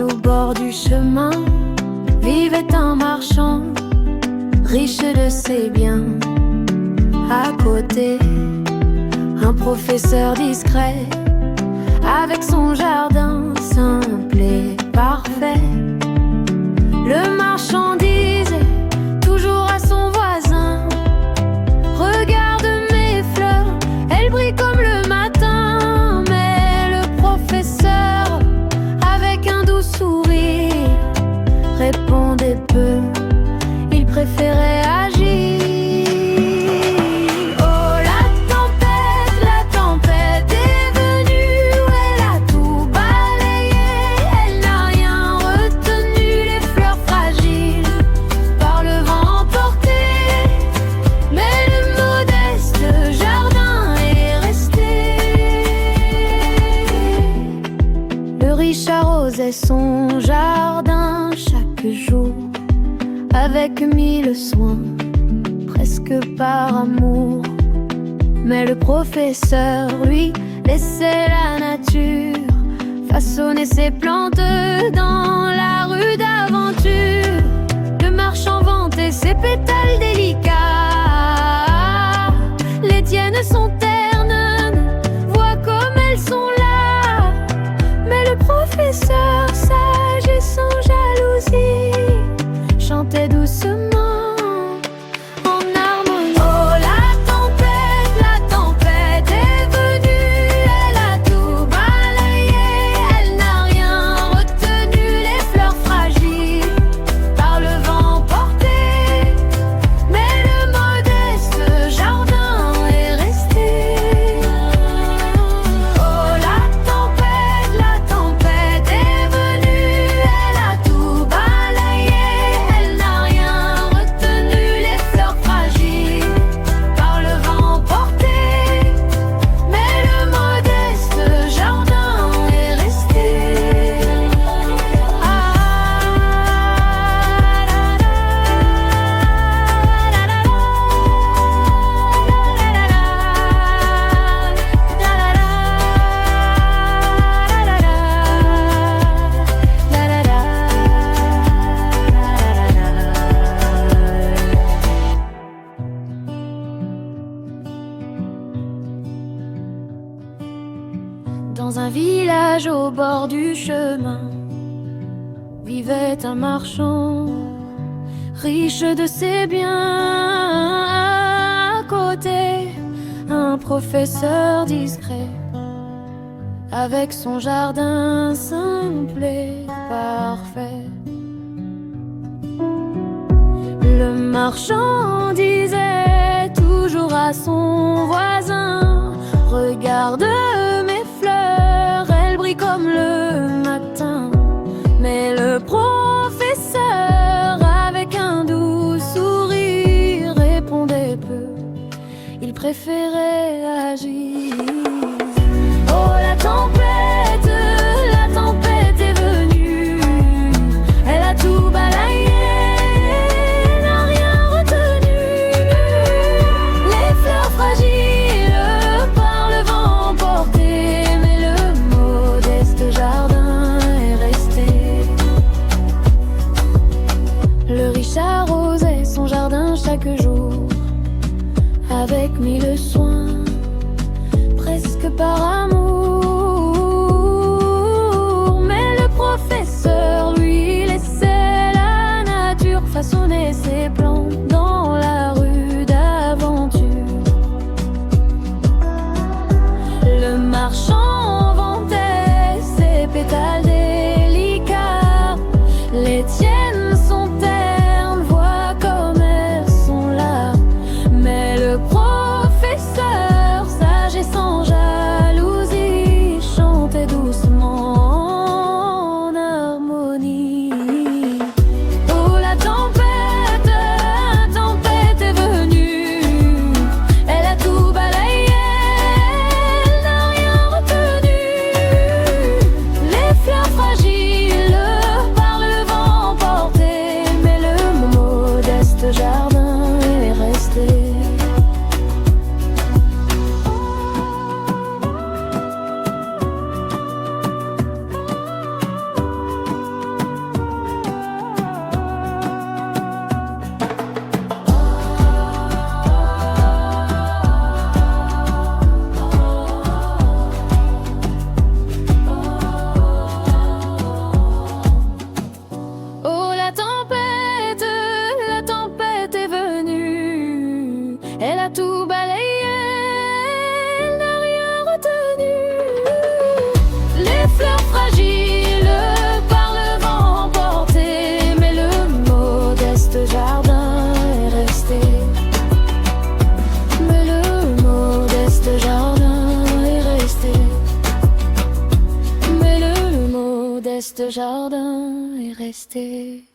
au bord du chemin vivait un marchand, riche de ses biens. À côté, un professeur discret, avec son jardin simple et parfait. Le marchand disait toujours à son voisin: regarde mes fleurs, elles brillent comme le matin. Mais le professeur, avec un doux sourire, répondait peu, il préférait agir. Son jardin chaque jour avec mille soins, presque par amour. Mais le professeur, lui, laissait la nature façonner ses plantes dans la rue d'aventure. Le marchand vantait ses pétales délicats, les tiennes sont ternes, vois comme elles sont là. Mais le professeur, sage et sans jalousie, chantait doucement en harmonie. Oh, la tempête est venue, elle a tout balayé, elle n'a rien retenu, les fleurs fragiles par le vent portées. Mais le modeste jardin est resté. Oh, la tempête est venue, elle a tout balayé, elle n'a rien retenu, les fleurs fragiles par le vent portées. Mais le modeste jardin est resté. Dans un village au bord du chemin vivait un marchand, riche de ses biens. À côté, un professeur discret, avec son jardin simple et parfait. Le marchand disait toujours à son voisin: regarde mes fleurs, elles brillent comme le matin. Mais le professeur, avec un doux sourire, répondait peu, il préférait agir. Oh, la tempête est venue, elle a tout balayé, elle n'a rien retenu, les fleurs fragiles par le vent portées. Mais le modeste jardin est resté. Le riche arrosait son jardin chaque jour avec mille soins, presque par amour. Mais le professeur, lui, laissait la nature façonner ses plantes dans la rue d'aventure. Le marchand vantait ses pétales délicats, les tiennes sont ternes, vois comme elles sont là. Mais le professeur, sage et sans jalousie, chantait doucement en harmonie. Oh, la tempête ce jardin est resté.